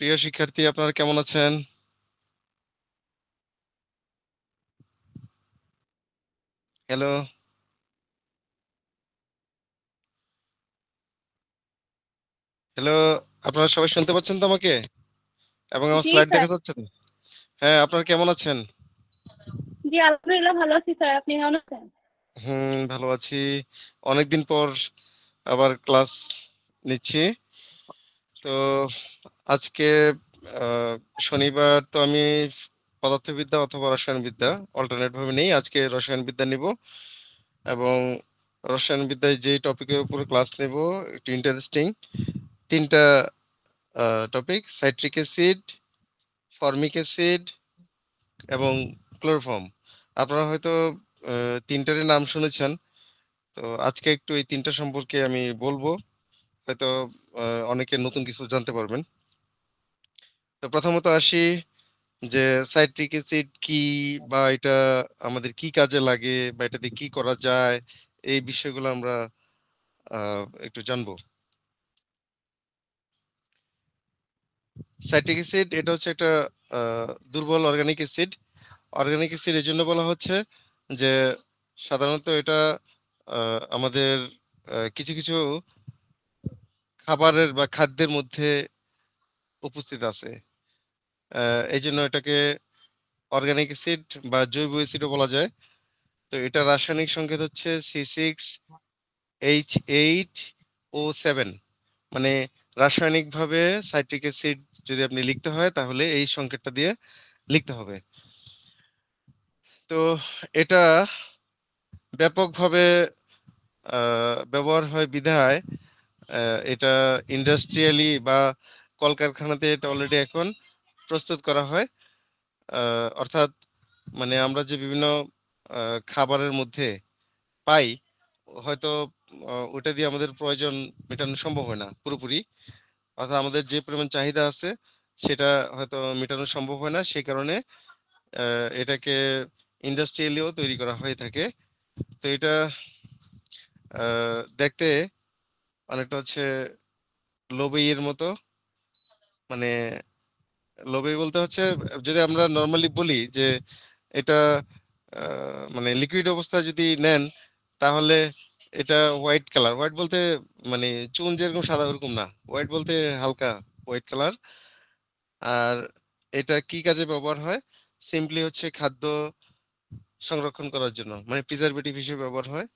প্রিয় শিক্ষার্থী, আপনারা কেমন আছেন? Hello, hello. আপনারা সবাই শুনতে পাচ্ছেন তো আমাকে? এবং আমার জি স্লাইড স্যার। দেখা যাচ্ছে তো? হ্যাঁ, আপনারা কেমন আছেন? জি আলহামদুলিল্লাহ ভালো আছি স্যার, আপনি কেমন আছেন? ভালো আছি। অনেকদিন পর আবার ক্লাস নিচ্ছি। তো আজকে আহ, শনিবার, তো আমি পদার্থবিদ্যা অথবা রসায়নবিদ্যা অল্টারনেট ভাবে নেই। আজকে রসায়নবিদ্যা নিব এবং রসায়নবিদ্যায় যে টপিকের উপর ক্লাস নেব একটু ইন্টারেস্টিং। তিনটা topic: citric acid, formic acid এবং ক্লোরোফর্ম। আপনারা হয়তো তিনটারই নাম শুনেছেন। তো আজকে একটু এই তিনটা সম্পর্কে আমি বলবো, হয়তো অনেকে নতুন কিছু জানতে পারবেন। তো প্রথমত আসি যে সাইট্রিক অ্যাসিড কি, বা এটা আমাদের কি কাজে লাগে, বা এটা দিয়ে কি করা যায়, এই বিষয়গুলো আমরা একটু জানবো। সাইট্রিক অ্যাসিড এটা হচ্ছে একটা দুর্বল অর্গানিক অ্যাসিড। অর্গানিক অ্যাসিড এই জন্য বলা হচ্ছে যে সাধারণত এটা আমাদের কিছু কিছু খাবারের বা খাদ্যের মধ্যে উপস্থিত আছে। এই জন্য এটাকে অর্গানিক অ্যাসিড বা জৈব অ্যাসিডও বলা যায়। তো এটা রাসায়নিক সংকেত হচ্ছে C6H8O7। মানে রাসায়নিকভাবে সাইট্রিক অ্যাসিড যদি আপনি লিখতে হয় তাহলে এই সংকেতটা দিয়ে লিখতে হবে। তো এটা ব্যাপকভাবে ব্যবহার হয় বিধায় এটা ইন্ডাস্ট্রিয়ালি বা কলকারখানাতে এটা অলরেডি এখন প্রস্তুত করা হয়। অর্থাৎ মানে আমরা যে বিভিন্ন খাবারের মধ্যে পাই, হয়তো ওটা দিয়ে আমাদের প্রয়োজন মেটানো সম্ভব হয় না পুরোপুরি। অর্থাৎ আমাদের যে পরিমাণ চাহিদা আছে সেটা হয়তো মেটানো সম্ভব হয় না, সেই কারণে এটাকে ইন্ডাস্ট্রিয়ালিও তৈরি করা হয়ে থাকে। তো এটা দেখতে অনেকটা হচ্ছে লোবেইয়ের মতো। মানে লোবেই বলতে হচ্ছে, যদি আমরা নর্মালি বলি যে এটা মানে লিকুইড অবস্থায় যদি নেন তাহলে এটা হোয়াইট কালার। হোয়াইট বলতে মানে চুন যেরকম সাদা ওরকম না, হোয়াইট বলতে হালকা হোয়াইট কালার। আর এটা কি কাজে ব্যবহার হয়? সিম্পলি হচ্ছে খাদ্য সংরক্ষণ করার জন্য, মানে প্রিজারভেটিভ হিসেবে ব্যবহার হয়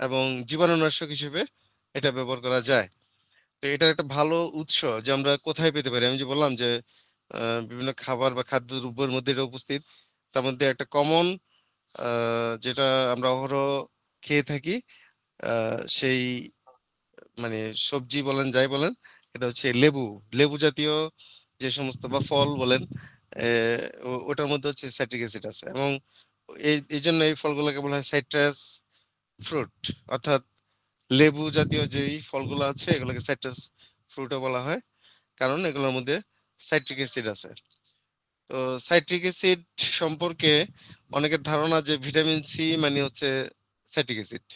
এবং জীবাণুনাশক হিসেবে এটা ব্যবহার করা যায়। তো এটার একটা ভালো উৎস যে আমরা কোথায় পেতে পারি, আমি যে বললাম যে বিভিন্ন খাবার বা খাদ্য দ্রব্যের মধ্যে এটা উপস্থিত। তার মধ্যে একটা কমন যেটা আমরা অহরহ খেয়ে থাকি, সেই মানে সবজি বলেন যাই বলেন, এটা হচ্ছে লেবু। লেবু জাতীয় যে সমস্ত বা ফল বলেন, ওটার মধ্যে হচ্ছে সাইট্রিক অ্যাসিড আছে। এবং এই জন্য এই ফলগুলোকে বলা হয় সাইট্রাস ফ্রুট। অর্থাৎ লেবু জাতীয় যেই ফলগুলো আছে এগুলোকে সাইট্রাস ফ্রুটও বলা হয়, কারণ এগুলোর মধ্যে সাইট্রিক অ্যাসিড আছে। তো সাইট্রিক অ্যাসিড সম্পর্কে অনেকের ধারণা যে ভিটামিন সি মানে হচ্ছে সাইট্রিক অ্যাসিড।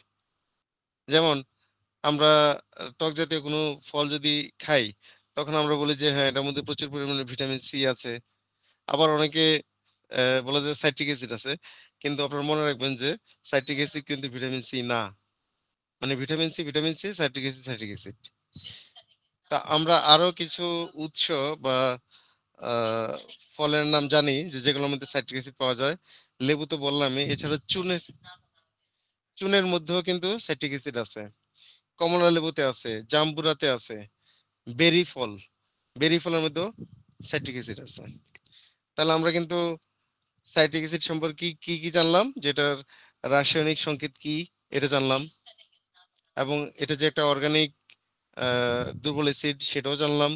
যেমন আমরা টক জাতীয় কোনো ফল যদি খাই, তখন আমরা বলি যে হ্যাঁ এটার মধ্যে প্রচুর পরিমাণে ভিটামিন সি আছে। আবার অনেকে বলে যে সাইট্রিক অ্যাসিড আছে। কিন্তু আপনারা মনে রাখবেন যে সাইট্রিক অ্যাসিড কিন্তু ভিটামিন সি না। মানে ভিটামিন সি, সাইট্রিক অ্যাসিড। তা আমরা আরো কিছু উৎস বা আহ, ফলের নাম জানি যে যেগুলোর মধ্যে সাইট্রিক অ্যাসিড পাওয়া যায়। লেবু তো বললামই, এছাড়া চুনের চুনের মধ্যেও কিন্তু সাইট্রিক অ্যাসিড আছে। কমলা লেবুতে আছে, জাম্বুরাতে আছে, বেরি ফল, বেরি ফলের মধ্যেও সাইট্রিক অ্যাসিড আছে। তাহলে আমরা কিন্তু সাইট্রিক অ্যাসিড সম্পর্কে কি কি কি জানলাম, যেটার রাসায়নিক সংকেত কি এটা জানলাম, এবং এটা যে একটা অর্গানিক দুর্বল অ্যাসিড সেটাও জানলাম।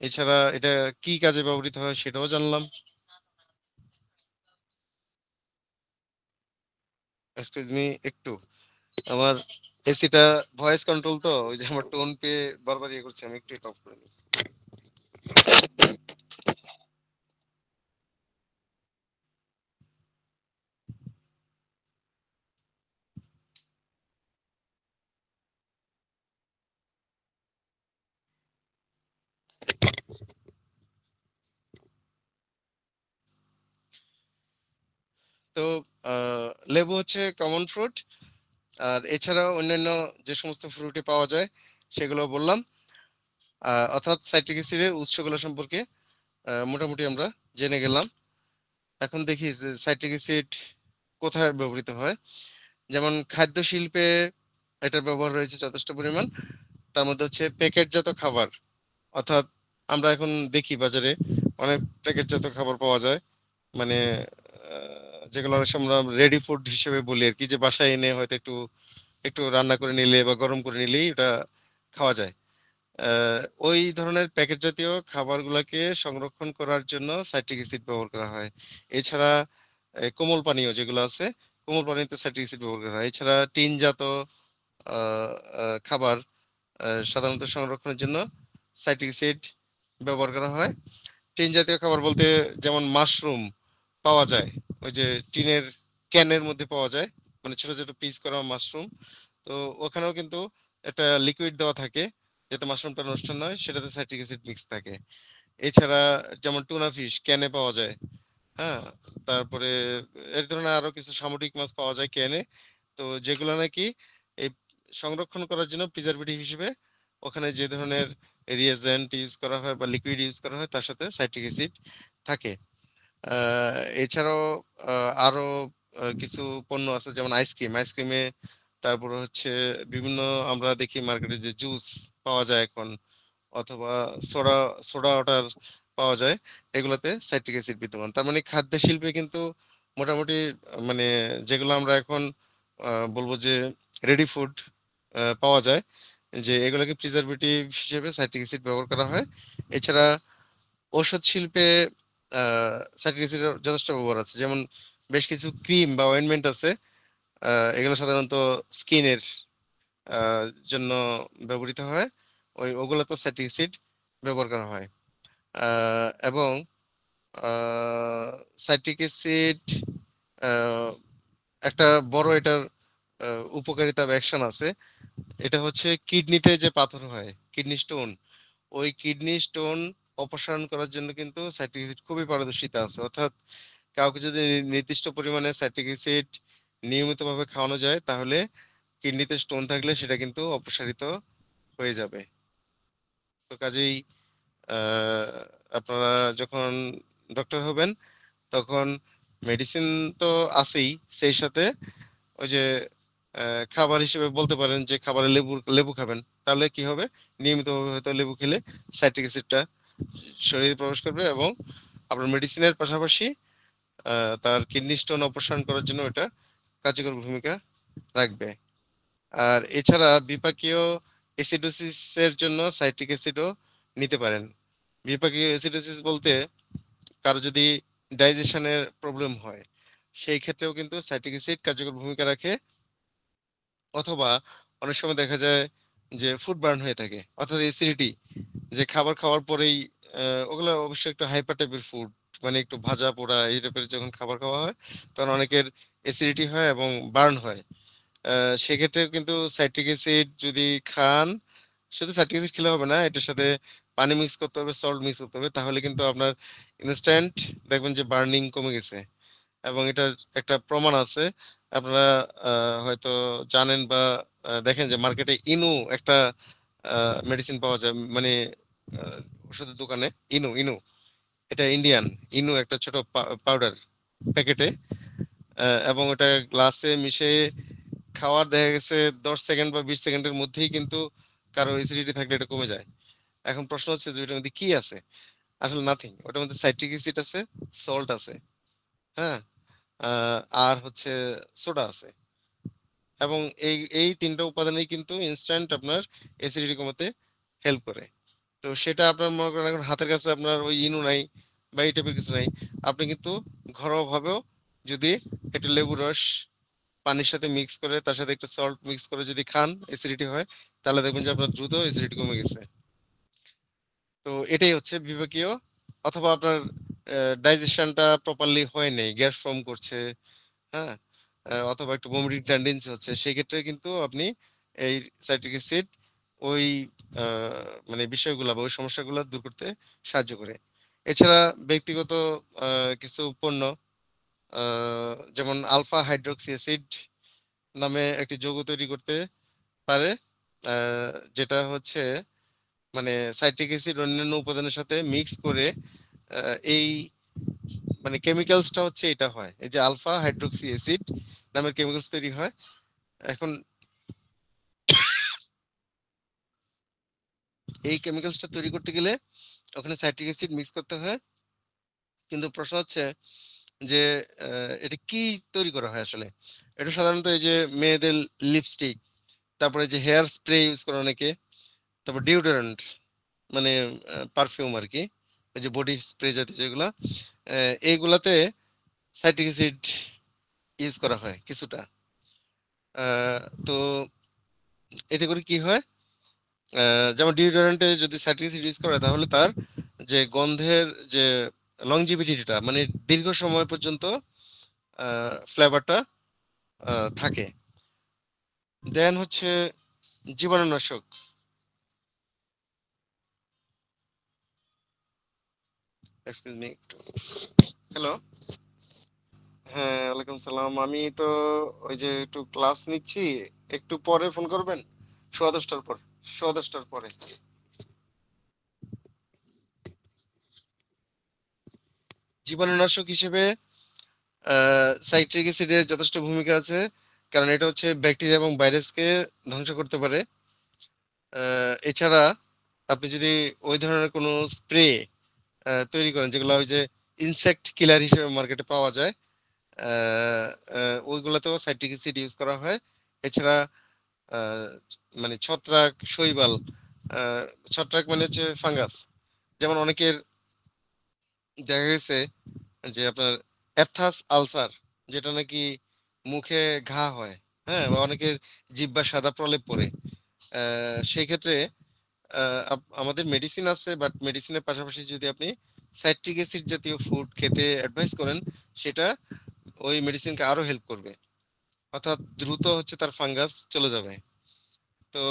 এছাড়া এটা কি কাজে ব্যবহৃত হয় সেটাও জানলাম। এক্সকিউজ মি, একটু আমার এসিটা ভয়েস কন্ট্রোল, তো ওই যে আমার টোন পেয়ে বারবার ইয়ে করছে, আমি একটু অফ করে নিই। তো লেবু হচ্ছে কমন ফ্রুট, আর এছাড়াও অন্যান্য যে সমস্ত ফ্রুটে পাওয়া যায় সেগুলো বললাম। অর্থাৎ সাইট্রিক অ্যাসিডের উৎসগুলো সম্পর্কে মোটামুটি আমরা জেনে গেলাম। এখন দেখি যে সাইট্রিক অ্যাসিড কোথায় ব্যবহৃত হয়। যেমন খাদ্য শিল্পে এটার ব্যবহার রয়েছে যথেষ্ট পরিমাণ। তার মধ্যে হচ্ছে প্যাকেটজাত খাবার, অর্থাৎ আমরা এখন দেখি বাজারে অনেক প্যাকেটজাত খাবার পাওয়া যায়, মানে যেগুলো অনেক সময় আমরা রেডি ফুড হিসেবে বলি আর কি, যে বাসায় এনে হয়তো একটু একটু রান্না করে নিলে বা গরম করে নিলেই ওটা খাওয়া যায়। আহ, ওই ধরনের প্যাকেট জাতীয় খাবারগুলোকে সংরক্ষণ করার জন্য সাইট্রিক অ্যাসিড ব্যবহার করা হয়। এছাড়া কোমল পানীয় যেগুলো আছে, কোমল পানীয়তে সাইট্রিক অ্যাসিড ব্যবহার করা হয়। এছাড়া টিনজাত খাবার সাধারণত সংরক্ষণের জন্য সাইট্রিক অ্যাসিড ব্যবহার করা হয়। টিন জাতীয় খাবার বলতে যেমন মাশরুম পাওয়া যায়, ওই যে টিনের ক্যানের মধ্যে পাওয়া যায়, মানে ছোট ছোট পিস করা মাশরুম। তো ওখানেও কিন্তু একটা লিকুইড দেওয়া থাকে যাতে মাশরুমটা নষ্ট না হয়, সেটাতে সাইট্রিক অ্যাসিড মিক্স থাকে। এছাড়া যেমন টুনা ফিশ ক্যানে পাওয়া যায়, হ্যাঁ। তারপরে এর ধরনের আরো কিছু সামুদ্রিক মাছ পাওয়া যায় ক্যানে, তো যেগুলো নাকি এই সংরক্ষণ করার জন্য প্রিজারভেটিভ হিসেবে ওখানে যে ধরনের রিয়েজেন্ট ইউজ করা হয় বা লিকুইড ইউজ করা হয় তার সাথে সাইট্রিক অ্যাসিড থাকে। এছাড়াও আরো কিছু পণ্য আছে যেমন আইসক্রিমে, তারপরে হচ্ছে বিভিন্ন আমরা দেখি মার্কেটে যে জুস পাওয়া যায় এখন, অথবা সোডা সোডা ওয়াটার পাওয়া যায়, এগুলোতে সাইট্রিক অ্যাসিড বিদ্যমান। তার মানে খাদ্য শিল্পে কিন্তু মোটামুটি মানে যেগুলো আমরা এখন বলবো যে রেডি ফুড পাওয়া যায়, যে এগুলোকে প্রিজারভেটিভ হিসেবে সাইট্রিক অ্যাসিড ব্যবহার করা হয়। এছাড়া ঔষধ শিল্পে সাইট্রিক অ্যাসিডের যথেষ্ট ব্যবহার আছে। যেমন বেশ কিছু ক্রিম বা অয়েনমেন্ট আছে, এগুলো সাধারণত স্কিনের জন্য ব্যবহৃত হয়, ওগুলোতে সাইট্রিক অ্যাসিড ব্যবহার করা হয়। এবং সাইট্রিক অ্যাসিড একটা বড় এটার উপকারিতা বা অ্যাকশন আছে। এটা হচ্ছে কিডনিতে যে পাথর হয়, কিডনি স্টোন, ওই কিডনি স্টোন অপসারণ করার জন্য কিন্তু সাইট্রিক অ্যাসিড খুবই পারদর্শিতা আছে। অর্থাৎ কাউকে যদি নির্দিষ্ট পরিমাণে সাইট্রিক অ্যাসিড নিয়মিতভাবে খাওয়ানো যায় তাহলে কিডনিতে স্টোন থাকলে সেটা কিন্তু অপসারিত হয়ে যাবে। তো কাজেই আহ, আপনারা যখন ডক্টর হবেন তখন মেডিসিন তো আছেই, সেই সাথে ওই যে খাবার হিসেবে বলতে পারেন যে খাবারে লেবু লেবু খাবেন, তাহলে কি হবে, নিয়মিতভাবে হয়তো লেবু খেলে সাইট্রিক অ্যাসিডটা শরীরে প্রবেশ করবে এবং আপনার মেডিসিনের পাশাপাশি তার কিডনি স্টোন অপারেশন করার জন্য এটা কার্যকর ভূমিকা রাখবে। আর এছাড়া বিপাকীয় অ্যাসিডোসিসের জন্য সাইট্রিক অ্যাসিডও নিতে পারেন। বিপাকীয় অ্যাসিডোসিস বলতে কারো যদি ডাইজেশনের প্রবলেম হয় সেই ক্ষেত্রেও কিন্তু সাইট্রিক অ্যাসিড কার্যকর ভূমিকা রাখে। অথবা অনেক সময় দেখা যায় যে ফুড বার্ন হয়ে থাকে, অর্থাৎ অ্যাসিডিটি, যে খাবার খাওয়ার পরেই ওগুলো অবশ্যই একটু হাইপার টাইপের ফুড, মানে একটু ভাজা পোড়া এই টাইপের যখন খাবার খাওয়া হয় তখন অনেকের অ্যাসিডিটি হয় এবং বার্ন হয়। সেক্ষেত্রে কিন্তু সাইট্রিক অ্যাসিড যদি খান, শুধু সাইট্রিক অ্যাসিড খেলে হবে না, এটার সাথে পানি মিক্স করতে হবে, সল্ট মিক্স করতে হবে, তাহলে কিন্তু আপনার ইনস্ট্যান্ট দেখবেন যে বার্নিং কমে গেছে। এবং এটার একটা প্রমাণ আছে, আপনারা হয়তো জানেন বা দেখেন যে মার্কেটে ইনু একটা মেডিসিন পাওয়া যায়, মানে আহ, ওষুধের দোকানে ইনু ইনু, এটা ইন্ডিয়ান ইনু, একটা ছোট পাউডার প্যাকেটে, এবং ওটা গ্লাসে মিশিয়ে খাওয়ার দেখা গেছে 10 সেকেন্ড বা 20 সেকেন্ডের মধ্যেই কিন্তু কারো অ্যাসিডিটি থাকলে এটা কমে যায়। এখন প্রশ্ন হচ্ছে যে ওটার মধ্যে কি আছে, আসলে নাথিং, ওটার মধ্যে সাইট্রিক অ্যাসিড আছে, সল্ট আছে, হ্যাঁ, আর হচ্ছে সোডা আছে, এবং এই এই তিনটা উপাদানই কিন্তু ইনস্ট্যান্ট আপনার অ্যাসিডিটি কমাতে হেল্প করে। তো সেটা আপনার মনে করেন এখন হাতের কাছে আপনার ওই ইনু নাই বা এই টাইপের কিছু নাই, আপনি কিন্তু ঘরোয়া ভাবেও যদি একটু লেবুর রস পানির সাথে মিক্স করে তার সাথে একটু সল্ট মিক্স করে যদি খান, অ্যাসিডিটি হয়, তাহলে দেখবেন যে আপনার দ্রুত অ্যাসিডিটি কমে গেছে। তো এটাই হচ্ছে বিবেকীয়। অথবা আপনার ডাইজেশনটা প্রপারলি হয় নাই, গ্যাস ফর্ম করছে, হ্যাঁ, অথবা একটু বমিটিং টেন্ডেন্সি হচ্ছে, সেই ক্ষেত্রে কিন্তু আপনি এই সাইট্রিক অ্যাসিড ওই মানে বিষয়গুলো বা ওই সমস্যাগুলো দূর করতে সাহায্য করে। এছাড়া ব্যক্তিগত কিছু পণ্য, যেমন আলফা হাইড্রোক্সি অ্যাসিড নামে একটি যৌগ তৈরি করতে পারে, যেটা হচ্ছে মানে সাইট্রিক অ্যাসিড অন্যান্য উপাদানের সাথে মিক্স করে এই মানে কেমিক্যালসটা হচ্ছে এটা হয়, এই যে আলফা হাইড্রোক্সি অ্যাসিড নামের কেমিক্যালস তৈরি হয়। এখন এই কেমিক্যালসটা তৈরি করতে গেলে ওখানে সাইট্রিক অ্যাসিড মিক্স করতে হয়। কিন্তু প্রশ্ন হচ্ছে যে এটা কি তৈরি করা হয় আসলে? এটা সাধারণত এই যে মেয়েদের লিপস্টিক, তারপরে যে হেয়ার স্প্রে ইউজ করে অনেকে, তারপর ডিওডোরেন্ট মানে পারফিউম আর কি, ওই যে বডি স্প্রে জাতীয় যেগুলা, এইগুলাতে সাইট্রিক অ্যাসিড ইউজ করা হয় কিছুটা। তো এতে করে কি হয়, যেমন ডিওডোরেন্টে যদি সাইট্রিক অ্যাসিড ইউজ করা হয় তাহলে তার যে গন্ধের যে লংজিভিটিটা মানে দীর্ঘ সময় পর্যন্ত ফ্লেভারটা থাকে। দেন হচ্ছে জীবাণুনাশক। Excuse me, hello. হ্যাঁ, ওয়ালাইকুম সালাম। আমি তো ওই যে একটু ক্লাস নিচ্ছি, একটু পরে ফোন করবেন, 10:15টার পর, 10:15টার পরে। জীবাণুনাশক হিসেবে সাইট্রিক অ্যাসিডের যথেষ্ট ভূমিকা আছে, কারণ এটা হচ্ছে ব্যাকটেরিয়া এবং ভাইরাসকে ধ্বংস করতে পারে। এছাড়া আপনি যদি ওই ধরনের কোনো স্প্রে তৈরি করেন যেগুলো ওই যে ইনসেক্ট কিলার হিসেবে মার্কেটে পাওয়া যায়, ওইগুলোতেও সাইট্রিক অ্যাসিড ইউজ করা হয়। এছাড়া আহ, মানে ছত্রাক, শৈবাল, আহ, ছত্রাক মানে হচ্ছে ফাঙ্গাস, যেমন অনেকের দেখা গেছে যে আপনার অ্যাপথাস আলসার, যেটা নাকি মুখে ঘা হয়, হ্যাঁ, বা অনেকের জিহ্বা সাদা প্রলেপ পড়ে, সেই ক্ষেত্রে আমাদের মেডিসিন আছে, বাট মেডিসিনের পাশাপাশি যদি আপনি সাইট্রিক অ্যাসিড জাতীয় ফুড খেতে অ্যাডভাইস করেন, সেটা ওই মেডিসিনকে আরো হেল্প করবে, অর্থাৎ দ্রুত হচ্ছে তার ফাঙ্গাস চলে যাবে। তো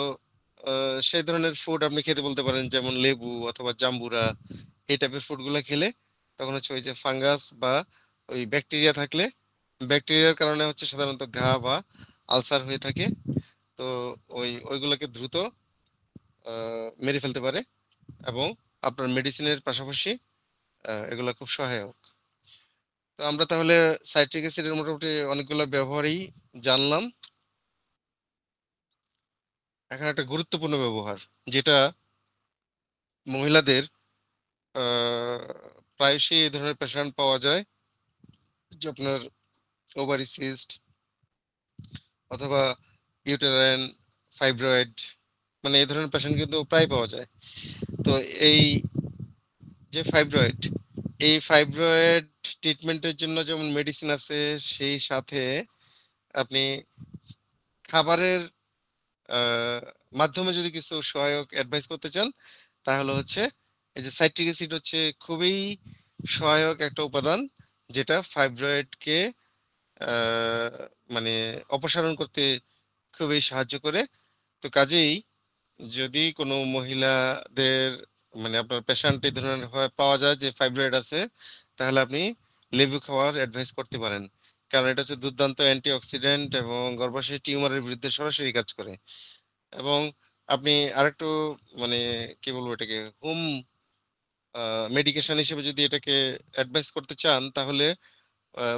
সেই ধরনের ফুড আপনি খেতে বলতে পারেন, যেমন লেবু অথবা জাম্বুরা, এই টাইপের ফুড গুলা খেলে তখন হচ্ছে ওই যে ফাঙ্গাস বা ওই ব্যাকটেরিয়া থাকলে, ব্যাকটেরিয়ার কারণে হচ্ছে সাধারণত ঘা বা আলসার হয়ে থাকে, তো ওইগুলোকে দ্রুত মেরে ফেলতে পারে, এবং আপনার মেডিসিনের পাশাপাশি এগুলো খুব সহায়ক। তো আমরা তাহলে সাইট্রিক অ্যাসিডের মোটামুটি অনেকগুলো ব্যবহারই জানলাম। এখন একটা গুরুত্বপূর্ণ ব্যবহার, যেটা মহিলাদের আহ, প্রায়শই এই ধরনের পেশেন্ট পাওয়া যায়, যে আপনার ওভারি সিস্ট অথবা ইউটেরাইন ফাইব্রয়েড, মানে এই ধরনের পেশেন্ট কিন্তু প্রায় পাওয়া যায়। তো এই যে ফাইব্রয়েড, এই ফাইব্রয়েড ট্রিটমেন্টের জন্য যেমন মেডিসিন আছে, সেই সাথে আপনি খাবারের আহ, মাধ্যমে যদি কিছু সহায়ক অ্যাডভাইস করতে চান, তাহলে হচ্ছে এই যে সাইট্রিক অ্যাসিড হচ্ছে খুবই সহায়ক একটা উপাদান, যেটা ফাইব্রয়েডকে আহ, মানে অপসারণ করতে খুবই সাহায্য করে। তো কাজেই যদি কোনো মহিলাদের মানে আপনার পেশেন্ট এই ধরনের পাওয়া যায় যে ফাইব্রয়েড আছে, তাহলে আপনি লেবু খাওয়ার অ্যাডভাইস করতে পারেন, কারণ এটা হচ্ছে দুর্দান্ত অ্যান্টিঅক্সিডেন্ট এবং গর্ভাশয় টিউমারের বিরুদ্ধে সরাসরি কাজ করে। এবং আপনি আরেকটু মানে কি বলবো এটাকে, হোম মেডিকেশন হিসেবে যদি এটাকে অ্যাডভাইস করতে চান, তাহলে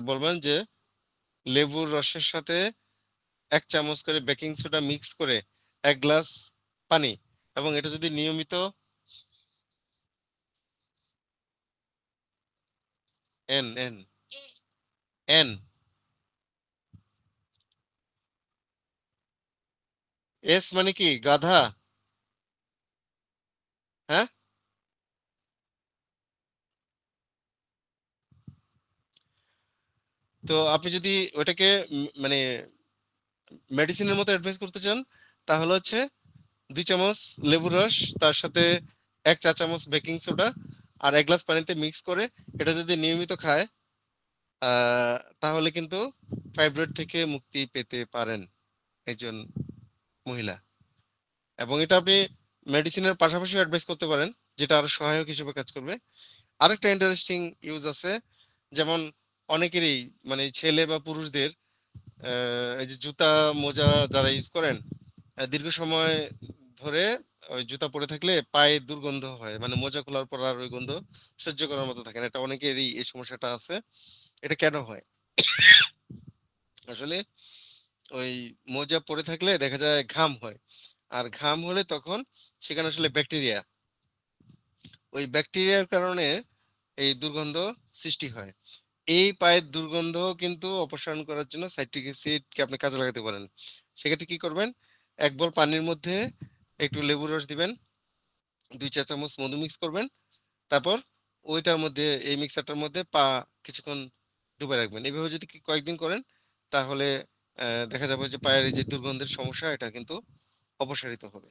বলবেন যে লেবুর রসের সাথে 1 চামচ করে বেকিং সোডা মিক্স করে 1 গ্লাস পানি, এবং এটা যদি নিয়মিত এন এন এন এস মানে কি গাধা? হ্যাঁ, তো আপনি যদি ওটাকে মানে মেডিসিনের মতো অ্যাডভাইস করতে চান, তাহলে হচ্ছে 2 চামচ লেবুর রস, তার সাথে 1 চা চামচ বেকিং সোডা আর 1 গ্লাস পানিতে মিক্স করে এটা যদি নিয়মিত খায়, তাহলে কিন্তু ফাইব্রয়েড থেকে মুক্তি পেতে পারেন একজন মহিলা। এবং এটা আপনি মেডিসিনের পাশাপাশি অ্যাডভাইস করতে পারেন, যেটা আরো সহায়ক হিসেবে কাজ করবে। আরেকটা ইন্টারেস্টিং ইউজ আছে, যেমন অনেকেরই মানে ছেলে বা পুরুষদের এই যে জুতা মোজা যারা ইউজ করেন দীর্ঘ সময় ধরে ওই জুতা পরে থাকলে পায়ে দুর্গন্ধ হয়, মানে মোজা খোলার পর আর ওই গন্ধ সহ্য করার মতো থাকে না। এটা অনেকেরই এই সমস্যাটা আছে। এটা কেন হয়? আসলে ওই মোজা পরে থাকলে দেখা যায় ঘাম হয়, আর ঘাম হলে তখন সেখানে আসলে ব্যাকটেরিয়া, ওই ব্যাকটেরিয়ার কারণে এই দুর্গন্ধ সৃষ্টি হয়। এই পায়ের দুর্গন্ধ কিন্তু অপসারণ করার জন্য সাইট্রিক অ্যাসিডকে আপনি কাজে লাগাতে পারেন। সেক্ষেত্রে কি করবেন, 1 বল পানির মধ্যে একটু লেবুর রস দিবেন, 2 চা চামচ মধু মিক্স করবেন, তারপর ওইটার মধ্যে এই মিক্সারটার মধ্যে পা কিছুক্ষণ ডুবে রাখবেন। এভাবে যদি কয়েকদিন করেন তাহলে দেখা যাবে যে পায়ের এই যে দুর্গন্ধের সমস্যা এটা কিন্তু অপসারিত হবে।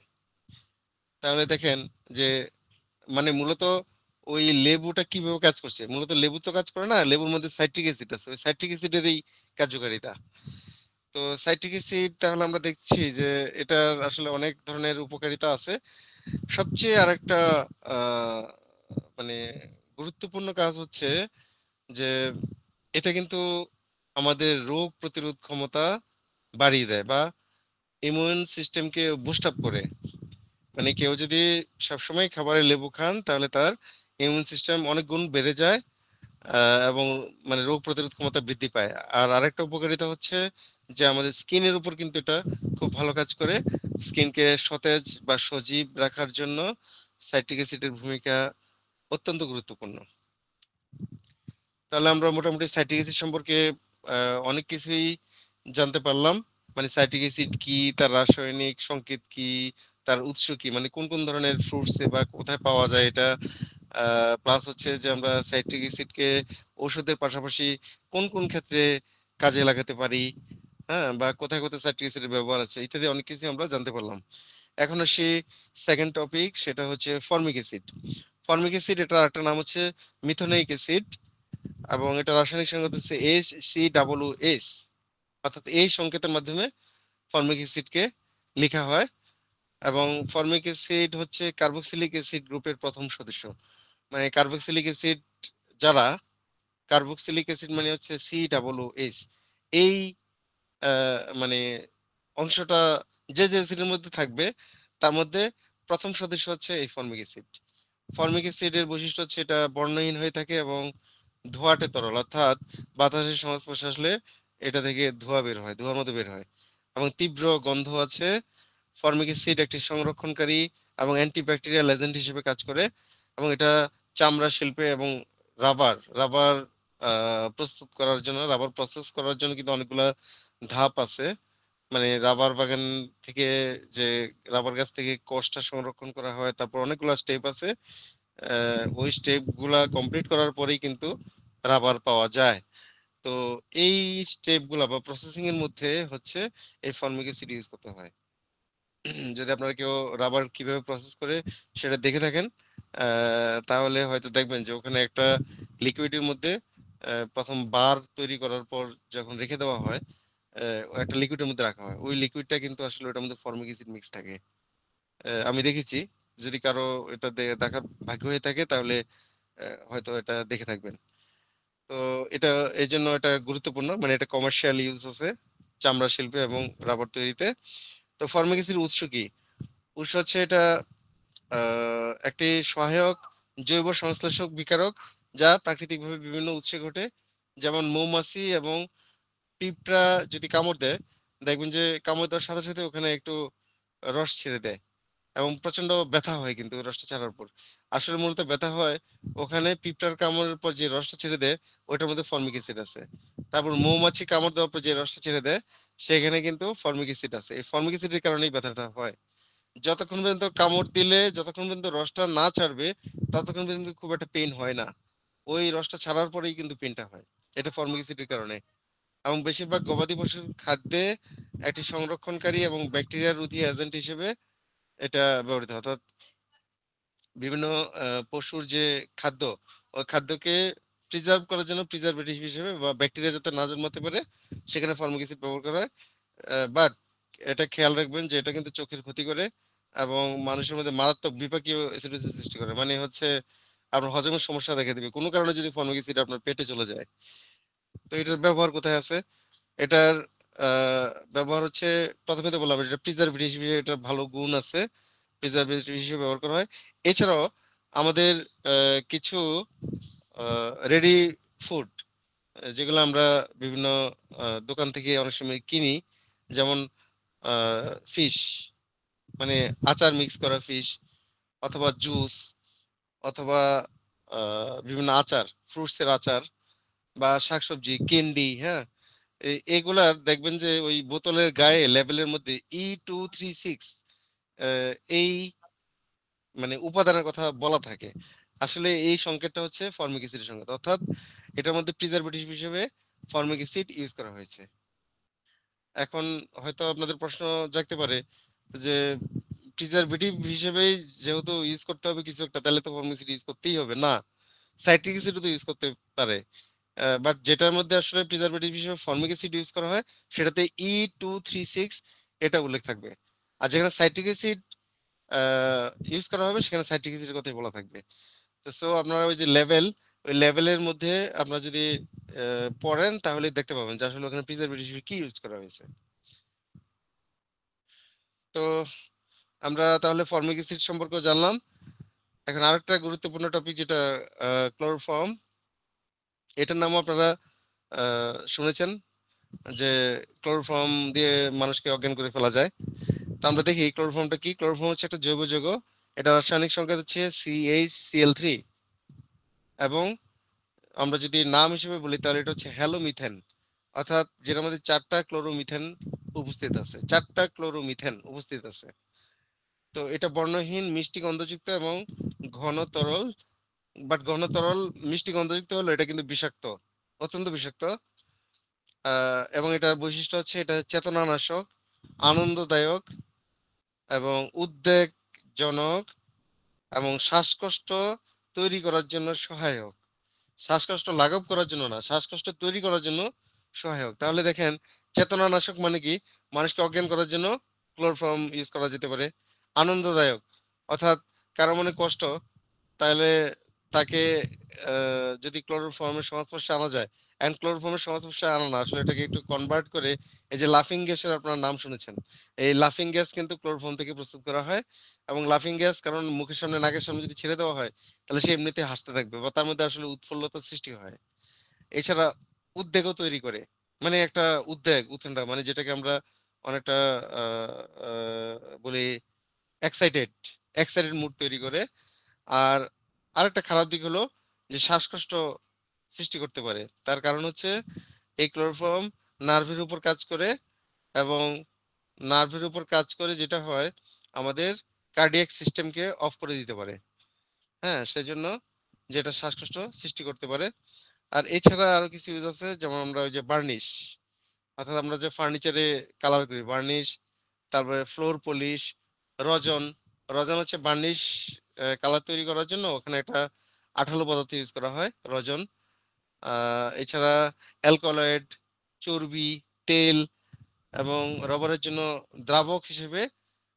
তাহলে দেখেন যে মানে মূলত ওই লেবুটা কিভাবে কাজ করছে, মূলত লেবু তো কাজ করে না, লেবুর মধ্যে সাইট্রিক অ্যাসিড আছে, ওই সাইট্রিক অ্যাসিডেরই কার্যকারিতা। তো সাইট্রিক অ্যাসিড তাহলে আমরা দেখছি যে এটার আসলে অনেক ধরনের উপকারিতা আছে। সবচেয়ে আরেকটা আহ মানে গুরুত্বপূর্ণ কাজ হচ্ছে যে এটা কিন্তু আমাদের রোগ প্রতিরোধ ক্ষমতা বাড়িয়ে দেয় বা ইমিউন সিস্টেমকে বুস্ট আপ করে। মানে কেউ যদি সবসময় খাবারে লেবু খান তাহলে তার ইমিউন সিস্টেম অনেক গুণ বেড়ে যায়, এবং মানে রোগ প্রতিরোধ ক্ষমতা বৃদ্ধি পায়। আর আরেকটা উপকারিতা হচ্ছে যে আমাদের স্কিনের উপর কিন্তু এটা খুব ভালো কাজ করে। স্কিনকে সতেজ বা সজীব রাখার জন্য সাইট্রিক অ্যাসিডের ভূমিকা অত্যন্ত গুরুত্বপূর্ণ। তাহলে আমরা মোটামুটি সাইট্রিক অ্যাসিড সম্পর্কে অনেক কিছুই জানতে পারলাম। মানে সাইট্রিক অ্যাসিড কি, তার রাসায়নিক সংকেত কি, তার উৎস কি, মানে কোন কোন ধরনের ফ্রুটসে বা কোথায় পাওয়া যায় এটা, প্লাস হচ্ছে যে আমরা সাইট্রিক অ্যাসিডকে ঔষধের পাশাপাশি কোন কোন ক্ষেত্রে কাজে লাগাতে পারি, হ্যাঁ, বা কোথায় কোথায় সাইট্রিক অ্যাসিডের ব্যবহার আছে ইত্যাদি অনেক কিছু আমরা জানতে পারলাম। এখন আসি সেকেন্ড টপিক, সেটা হচ্ছে ফর্মিক অ্যাসিড। ফর্মিক অ্যাসিড এটার একটা নাম হচ্ছে মিথোনিক অ্যাসিড, এবং এটা রাসায়নিক সংকেত হচ্ছে HCOOH, অর্থাৎ এই সংকেতের মাধ্যমে ফর্মিক অ্যাসিডকে লেখা হয়। এবং ফর্মিক অ্যাসিড হচ্ছে কার্বক্সিলিক অ্যাসিড গ্রুপের প্রথম সদস্য। মানে কার্বক্সিলিক অ্যাসিড যারা, কার্বক্সিলিক অ্যাসিড মানে হচ্ছে COOH, এই মানে অংশটা যে যে অ্যাসিডের মধ্যে থাকবে তার মধ্যে প্রথম সদস্য হচ্ছে এই ফর্মিক অ্যাসিড। ফর্মিক অ্যাসিডের বৈশিষ্ট্য হচ্ছে এটা বর্ণহীন হয়ে থাকে এবং ধোঁয়াটে তরল, অর্থাৎ বাতাসের সংস্পর্শে আসলে এটা থেকে ধোঁয়া বের হয়, ধোঁয়ার মতো বের হয়, এবং তীব্র গন্ধ আছে। ফর্মিক অ্যাসিড একটি সংরক্ষণকারী এবং অ্যান্টিব্যাকটেরিয়াল এজেন্ট হিসেবে কাজ করে, এবং এটা চামড়া শিল্পে এবং রাবার রাবার প্রস্তুত করার জন্য, রাবার প্রসেস করার জন্য কিন্তু অনেকগুলা ধাপ আছে। মানে রাবার বাগান থেকে যে রাবার গাছ থেকে কোষটা সংরক্ষণ করা হয়, তারপর অনেকগুলা স্টেপ আছে। ওই স্টেপ গুলা কমপ্লিট করার পরেই কিন্তু রাবার পাওয়া যায়। তো এই স্টেপ গুলা বা প্রসেসিং এর মধ্যে হচ্ছে এই ফর্মিক অ্যাসিড ইউজ করতে হয়। যদি আপনারা কেউ রাবার কিভাবে প্রসেস করে সেটা দেখে থাকেন, তাহলে হয়তো দেখবেন যে ওখানে একটা লিকুইডের মধ্যে প্রথম বার তৈরি করার পর যখন রেখে দেওয়া হয়, একটা লিকুইডের মধ্যে রাখা হয়, ওই লিকুইডটা কিন্তু আসলে ওটার মধ্যে ফর্মিক অ্যাসিড মিক্স থাকে। আমি দেখেছি। যদি কারো এটা দেখার ভাগ্য হয়ে থাকে তাহলে হয়তো এটা দেখে থাকবেন। তো এটা এই জন্য এটা গুরুত্বপূর্ণ, মানে এটা কমার্শিয়াল ইউজ আছে চামড়া শিল্পে এবং রাবার তৈরিতে। তো ফর্মিক অ্যাসিড উৎস কি? উৎস হচ্ছে এটা একটি সহায়ক জৈব সংশ্লেষক বিকারক, যা প্রাকৃতিকভাবে বিভিন্ন উৎসে ঘটে। যেমন মৌমাছি এবং পিঁপড়া যদি কামড় দেয়, দেখবেন যে কামড় দেওয়ার সাথে সাথে ওখানে একটু রস ছেড়ে দেয় এবং প্রচন্ড ব্যথা হয় কিন্তু ওই রসটা ছাড়ার পর। আসলে মূলত ব্যথা হয় ওখানে পিঁপড়ার কামড়ের পর যে রসটা ছেড়ে দেয় ওইটার মধ্যে ফর্মিক অ্যাসিড আছে। তারপর মৌমাছি কামড় দেওয়ার পর যে রসটা ছেড়ে দেয় সেখানে কিন্তু ফর্মিক অ্যাসিড আছে। এই ফর্মিক অ্যাসিডের কারণেই ব্যথাটা হয়। যতক্ষণ পর্যন্ত কামড় দিলে, যতক্ষণ পর্যন্ত রসটা না ছাড়বে ততক্ষণ পর্যন্ত খুব একটা পেইন হয় না। ওই রসটা ছাড়ার পরেই কিন্তু পেইনটা হয়। এটা ফর্মিক অ্যাসিডের কারণে। এবং বেশিরভাগ গবাদি পশুর খাদ্যে একটি সংরক্ষণকারী এবং ব্যাকটেরিয়া রোধী এজেন্ট হিসেবে এটা ব্যবহৃত হয়। অর্থাৎ বিভিন্ন পশুর যে খাদ্য, ওই খাদ্যকে প্রিজার্ভ করার জন্য প্রিজারভেটিভ হিসেবে বা ব্যাকটেরিয়া যাতে না জন্মাতে পারে সেখানে ফর্মিক অ্যাসিড ব্যবহার করা হয়। বাট এটা খেয়াল রাখবেন যে এটা কিন্তু চোখের ক্ষতি করে এবং মানুষের মধ্যে মারাত্মক বিপাকীয় অ্যাসিডোসিস সৃষ্টি করে। মানে হচ্ছে আপনার হজমের সমস্যা দেখা দিবে কোনো কারণে যদি ফর্মিক অ্যাসিড আপনার পেটে চলে যায়। তো এটার ব্যবহার কোথায় আছে? এটার ব্যবহার হচ্ছে, প্রথমে তো বললাম এটা প্রিজারভেটিভ হিসেবে এটা ভালো গুণ আছে, প্রিজারভেটিভ হিসেবে ব্যবহার করা হয়। এছাড়াও আমাদের কিছু রেডি ফুড যেগুলো আমরা বিভিন্ন দোকান থেকে অনেক সময় কিনি, যেমন ফিশ, মানে আচার মিক্স করা ফিশ, অথবা জুস, অথবা বিভিন্ন আচার, ফ্রুটসের আচার বা শাকসবজি, ক্যান্ডি, হ্যাঁ, এগুলার দেখবেন যে ওই বোতলের গায়ে লেবেলের মধ্যে E236 এই মানে উপাদানের কথা বলা থাকে। আসলে এই সংকেতটা হচ্ছে ফর্মিক অ্যাসিডের সংকেত, অর্থাৎ এটার মধ্যে প্রিজারভেটিভ হিসেবে ফর্মিক অ্যাসিড ইউজ করা হয়েছে। এখন হয়তো আপনাদের প্রশ্ন জাগতে পারে যে প্রিজারভেটিভ হিসেবেই যেহেতু ইউজ করতে হবে কিছু একটা, তাহলে তো ফর্মিক অ্যাসিড ইউজ করতেই হবে না, সাইট্রিক অ্যাসিডও তো ইউজ করতে পারে। বাট যেটার মধ্যে আসলে প্রিজারভেটিভ হিসেবে ফর্মিক অ্যাসিড ইউজ করা হয় সেটাতে E236 এটা উল্লেখ থাকবে। আর যেখানে সাইট্রিক অ্যাসিড ইউজ করা হবে সেখানে সাইট্রিক অ্যাসিডের কথাই বলা থাকবে। তো সো আপনারা ওই যে লেভেল, ওই লেভেলের মধ্যে আপনারা যদি পড়েন তাহলে দেখতে পাবেন যে আসলে ওখানে প্রিজারভেটিভ হিসেবে কি ইউজ করা হয়েছে। তো আমরা তাহলে ফর্মিক অ্যাসিড সম্পর্কে জানলাম। এখন আরেকটা গুরুত্বপূর্ণ টপিক যেটা ক্লোরোফর্ম, এটার নামও আপনারা শুনেছেন যে ক্লোরোফর্ম দিয়ে মানুষকে অজ্ঞান করে ফেলা যায়। তো আমরা দেখি ক্লোরোফর্মটা কি। ক্লোরোফর্ম হচ্ছে একটা জৈব যৌগ, এটা রাসায়নিক সংকেত হচ্ছে CH Cl3, এবং আমরা যদি নাম হিসেবে বলি তাহলে এটা হচ্ছে হ্যালোমিথেন, অর্থাৎ যেটার মধ্যে 4টা ক্লোরোমিথেন উপস্থিত আছে, 4টা ক্লোরোমিথেন উপস্থিত আছে। তো এটা বর্ণহীন, মিষ্টি গন্ধযুক্ত এবং ঘন তরল, বাট ঘন তরল মিষ্টি গন্ধযুক্ত হলো এটা কিন্তু বিষাক্ত, অত্যন্ত বিষাক্ত। এবং এটার বৈশিষ্ট্য হচ্ছে এটা চেতনানাশক, আনন্দদায়ক এবং উদ্বেগজনক এবং শ্বাসকষ্ট তৈরি করার জন্য সহায়ক। শ্বাসকষ্ট লাঘব করার জন্য না, শ্বাসকষ্ট তৈরি করার জন্য সহায়ক। তাহলে দেখেন, চেতনানাশক মানে কি? মানুষকে অজ্ঞান করার জন্য ক্লোরোফর্ম ইউজ করা যেতে পারে। আনন্দদায়ক, অর্থাৎ কারো মনে কষ্ট, তাহলে তাকে যদি ক্লোরোফর্মের সংস্পর্শে আনা যায়, এন্ড ক্লোরোফর্মের সংস্পর্শে আনা না, আসলে এটাকে একটু কনভার্ট করে, এই যে লাফিং গ্যাসের আপনার নাম শুনেছেন, এই লাফিং গ্যাস কিন্তু ক্লোরোফর্ম থেকে প্রস্তুত করা হয়। এবং লাফিং গ্যাস কারণ মুখের সামনে, নাকের সামনে যদি ছেড়ে দেওয়া হয় তাহলে সে এমনিতে হাসতে থাকবে বা তার মধ্যে আসলে উৎফুল্লতার সৃষ্টি হয়। এছাড়া উদ্বেগও তৈরি করে, মানে একটা উদ্বেগ, উৎকণ্ঠা, মানে যেটাকে আমরা অনেকটা আহ, আহ, বলি এক্সাইটেড, এক্সাইটেড মুড তৈরি করে। আর আরেকটা খারাপ দিক হলো যে শ্বাসকষ্ট সৃষ্টি করতে পারে। তার কারণ হচ্ছে এই ক্লোরোফর্ম নার্ভের উপর কাজ করে, এবং নার্ভের উপর কাজ করে যেটা হয় আমাদের কার্ডিয়াক সিস্টেমকে অফ করে দিতে পারে। হ্যাঁ, সেজন্য যেটা শ্বাসকষ্ট সৃষ্টি করতে পারে। আর এছাড়া আরো কিছু ইউজ আছে, যেমন আমরা ওই যে বার্নিশ, অর্থাৎ আমরা যে ফার্নিচারে কালার করি, বার্নিশ, তারপরে ফ্লোর পলিশ, রজন। রজন হচ্ছে বার্নিশ কালার তৈরি করার জন্য, ওখানে একটা আঠালো পদার্থ ইউজ করা হয়, রজন। এছাড়া অ্যালকোলয়েড, চর্বি, তেল এবং রবারের জন্য দ্রাবক হিসেবে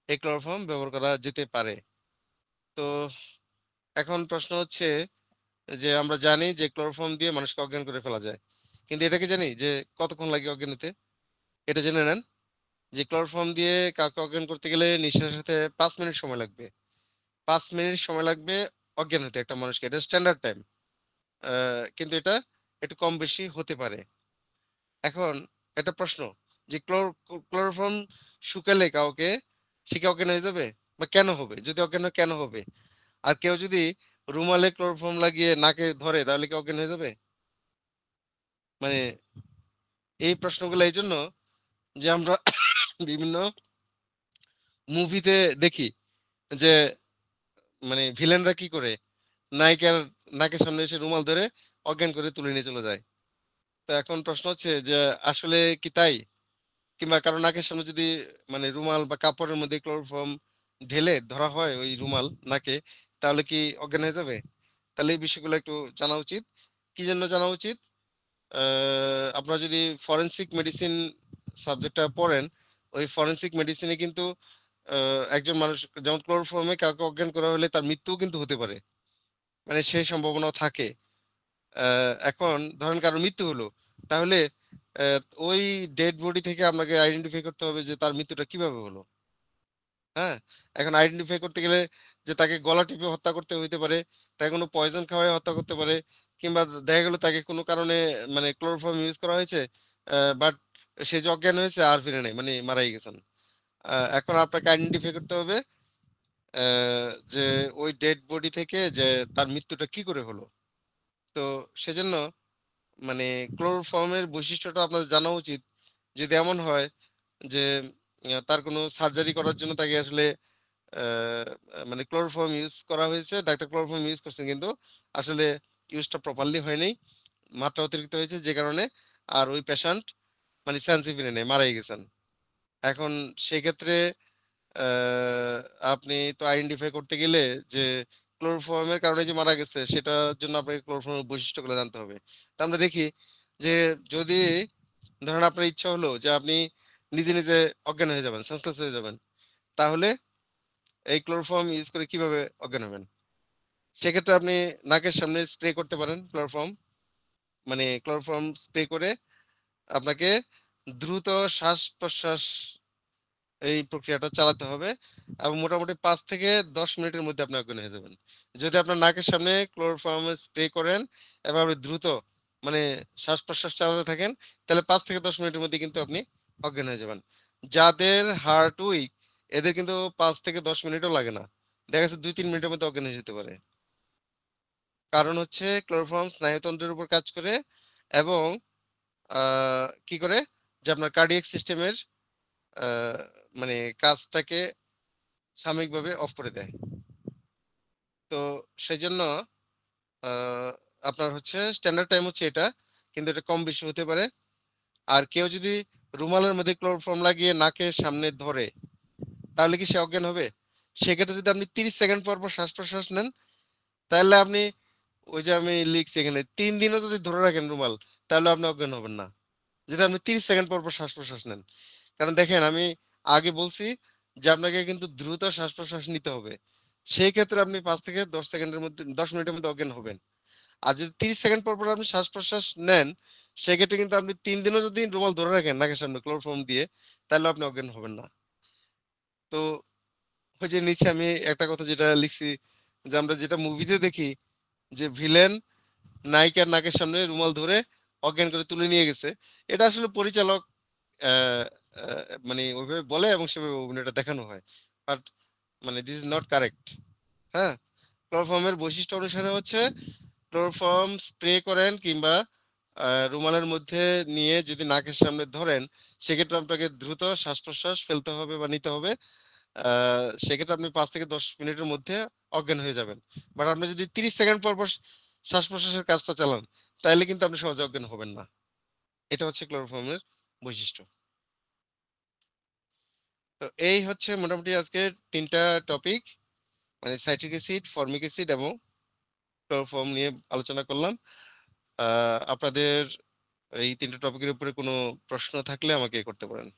এই ক্লোরোফর্ম ব্যবহার করা যেতে পারে। তো এখন প্রশ্ন হচ্ছে যে আমরা জানি যে ক্লোরোফর্ম দিয়ে মানুষকে অজ্ঞান করে ফেলা যায়, কিন্তু এটাকে জানি যে কতক্ষণ লাগে অজ্ঞান হতে? এটা জেনে নেন যে ক্লোরোফর্ম দিয়ে কাউকে অজ্ঞান করতে গেলে নিঃশ্বাসের সাথে 5 মিনিট সময় লাগবে। 5 মিনিট সময় লাগবে অজ্ঞান হতে একটা মানুষকে, এটা স্ট্যান্ডার্ড টাইম। কিন্তু এটা একটু কম বেশি হতে পারে। এখন একটা প্রশ্ন, যে ক্লোরোফর্ম শুকালে কাউকে, সে কি অজ্ঞান হয়ে যাবে? বা কেন হবে? যদি অজ্ঞান হয় কেন হবে? আর কেউ যদি রুমালে ক্লোরোফর্ম লাগিয়ে নাকে ধরে তাহলে কি অজ্ঞান হয়ে যাবে? মানে এই প্রশ্নগুলো এই জন্য যে আমরা বিভিন্ন মুভিতে দেখি যে মানে ভিলেনরা কি করে, নায়িকার নাকের সামনে এসে রুমাল ধরে অজ্ঞান করে তুলে নিয়ে চলে যায়। তো এখন প্রশ্ন হচ্ছে যে আসলে কি তাই? কিংবা কারো নাকের সামনে যদি মানে রুমাল বা কাপড়ের মধ্যে ক্লোরোফর্ম ঢেলে ধরা হয় ওই রুমাল নাকে, তাহলে কি অজ্ঞান হয়ে যাবে? তাহলে এই বিষয়গুলো একটু জানা উচিত। কি জন্য জানা উচিত? আপনারা যদি ফরেনসিক মেডিসিন সাবজেক্টটা পড়েন, ওই ফরেনসিক মেডিসিনে কিন্তু একজন মানুষ, যেমন ক্লোরোফর্মে কাউকে অজ্ঞান করা হলে তার মৃত্যুও কিন্তু হতে পারে, মানে সেই সম্ভাবনাও থাকে। এখন ধরেন কারোর মৃত্যু হলো, তাহলে ওই ডেড বডি থেকে আপনাকে আইডেন্টিফাই করতে হবে যে তার মৃত্যুটা কিভাবে হলো। হ্যাঁ, এখন আইডেন্টিফাই করতে গেলে যে তাকে গলা টিপে হত্যা করতে হইতে পারে, তাকে কোনো পয়জন খাওয়ায় হত্যা করতে পারে, কিংবা দেখা গেল তাকে কোনো কারণে মানে ক্লোরোফর্ম ইউজ করা হয়েছে, বাট সে যে অজ্ঞান হয়েছে আর ফিরে নেই, মানে মারাই গেছেন। এখন আপনাকে আইডেন্টিফাই করতে হবে যে ওই ডেড বডি থেকে যে তার মৃত্যুটা কি করে হলো। তো সেজন্য মানে ক্লোরোফর্মের বৈশিষ্ট্যটা আপনাদের জানা উচিত। যদি এমন হয় যে তার কোনো সার্জারি করার জন্য তাকে আসলে আহ, মানে ক্লোরোফর্ম ইউজ করা হয়েছে, ডাক্তার ক্লোরোফর্ম ইউজ করছেন, কিন্তু আসলে ইউজটা প্রপারলি হয়নি, মাত্রা অতিরিক্ত হয়েছে, যে কারণে আর ওই পেশেন্ট মানে সেন্সই ফিরে নেই, মারাই গেছেন। এখন সেক্ষেত্রে আহ, আপনি তো আইডেন্টিফাই করতে গেলে যে ক্লোরোফর্মের কারণে যে মারা গেছে সেটার জন্য আপনাকে ক্লোরোফর্মের বৈশিষ্ট্যগুলো জানতে হবে। তা আমরা দেখি যে যদি ধরেন আপনার ইচ্ছা হলো যে আপনি নিজে নিজে অজ্ঞান হয়ে যাবেন, সেন্সলেস হয়ে যাবেন, তাহলে এই ক্লোরোফর্ম ইউজ করে কিভাবে অজ্ঞান হবেন? সেক্ষেত্রে আপনি নাকের সামনে স্প্রে করতে পারেন ক্লোরোফর্ম, মানে ক্লোরোফর্ম স্প্রে করে আপনাকে দ্রুত শ্বাস প্রশ্বাস এই প্রক্রিয়াটা চালাতে হবে, এবং মোটামুটি 5 থেকে 10 মিনিটের মধ্যে আপনি অজ্ঞান হয়ে যাবেন। যদি আপনার নাকের সামনে ক্লোরোফর্ম স্প্রে করেন এবং আপনি দ্রুত মানে শ্বাস প্রশ্বাস চালাতে থাকেন, তাহলে 5 থেকে 10 মিনিটের মধ্যে কিন্তু আপনি অজ্ঞান হয়ে যাবেন। যাদের হার্ট উইক এদের কিন্তু 5 থেকে 10 মিনিটও লাগে না, দেখা যাচ্ছে 2-3 মিনিটের মধ্যে অজ্ঞান হয়ে যেতে পারে। কারণ হচ্ছে ক্লোরোফর্ম স্নায়ুতন্ত্রের উপর কাজ করে এবং কি করে যে আপনার কার্ডিয়াক সিস্টেমের মানে কাজটাকে সাময়িকভাবে অফ করে দেয়। তো সেই জন্য আহ, আপনার হচ্ছে স্ট্যান্ডার্ড টাইম হচ্ছে এটা, কিন্তু এটা কম বেশি হতে পারে। আর কেউ যদি রুমালের মধ্যে ক্লোরোফর্ম লাগিয়ে নাকের সামনে ধরে, তাহলে কি সে অজ্ঞান হবে? সেক্ষেত্রে যদি আপনি 30 সেকেন্ড পর পর শ্বাস প্রশ্বাস নেন, তাহলে আপনি ওই যে আমি লিখছি এখানে 3 দিনও যদি ধরে রাখেন রুমাল, তাহলে আপনি অজ্ঞান হবেন না, যেটা আপনি 30 সেকেন্ড পর পর শ্বাস প্রশ্বাস নেন। কারণ দেখেন আমি আগে বলছি যে আপনাকে কিন্তু দ্রুত শ্বাস প্রশ্বাস নিতে হবে, সেই ক্ষেত্রে আপনি 5 থেকে 10 সেকেন্ডের মধ্যে 10 মিনিটের মধ্যে অজ্ঞান হবেন। আর যদি 30 সেকেন্ড পর পর আপনি শ্বাস প্রশ্বাস নেন, সেক্ষেত্রে কিন্তু আপনি 3 দিনও যদি রুমাল ধরে রাখেন নাকের সামনে ক্লোরোফর্ম দিয়ে, তাহলে আপনি অজ্ঞান হবেন না। তো ওই যে নিচে আমি একটা কথা যেটা লিখছি, যে আমরা যেটা মুভিতে দেখি যে ভিলেন নায়িকার নাকের সামনে রুমাল ধরে অজ্ঞান করে তুলে নিয়ে গেছে, এটা আসলে পরিচালক আহ, মানে ওইভাবে বলে এবং সেভাবে অভিনয়টা দেখানো হয়, বাট মানে দিস ইজ নট কারেক্ট। হ্যাঁ, ক্লোরোফর্মের বৈশিষ্ট্য অনুসারে হচ্ছে ক্লোরোফর্ম স্প্রে করেন কিংবা রুমালের মধ্যে নিয়ে যদি নাকের সামনে ধরেন, সেক্ষেত্রে আপনাকে দ্রুত শ্বাস প্রশ্বাস ফেলতে হবে বা নিতে হবে। সেক্ষেত্রে আপনি 5 থেকে 10 মিনিটের মধ্যে অজ্ঞান হয়ে যাবেন। বাট আপনি যদি 30 সেকেন্ড পর পর শ্বাস প্রশ্বাসের কাজটা চালান, তাহলে কিন্তু আপনি সহজে অজ্ঞান হবেন না। এটা হচ্ছে ক্লোরোফর্মের বৈশিষ্ট্য। তো এই হচ্ছে মোটামুটি আজকের 3টা টপিক, মানে সাইট্রিক অ্যাসিড, ফর্মিক অ্যাসিড এবং ক্লোরোফর্ম নিয়ে আলোচনা করলাম। আপনাদের এই 3টা টপিকের উপরে কোনো প্রশ্ন থাকলে আমাকে করতে পারেন।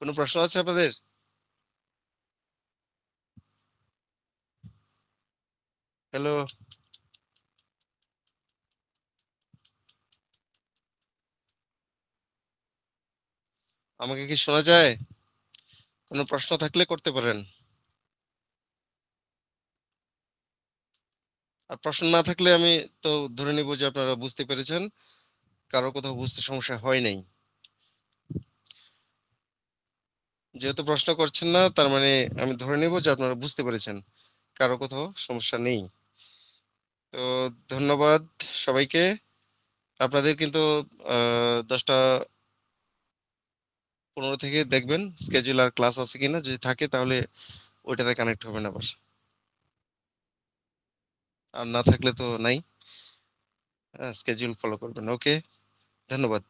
কোনো প্রশ্ন আছে আপনাদের? হ্যালো, আমাকে কি শোনা যায়? কোনো প্রশ্ন থাকলে করতে পারেন, আর প্রশ্ন না থাকলে আমি তো ধরে নিব যে আপনারা বুঝতে পেরেছেন, কারো কোথাও বুঝতে সমস্যা হয় নাই। যেহেতু প্রশ্ন করছেন না, তার মানে আমি ধরে নিব যে আপনারা বুঝতে পেরেছেন, কারো কোথাও সমস্যা নেই। তো ধন্যবাদ সবাইকে। আপনাদের কিন্তু 10টা 15 থেকে দেখবেন স্কেজুল আর ক্লাস আছে কিনা, যদি থাকে তাহলে ওইটাতে কানেক্ট হবেন আবার, আর না থাকলে তো নাই। স্কেজুল ফলো করবেন। ওকে, ধন্যবাদ।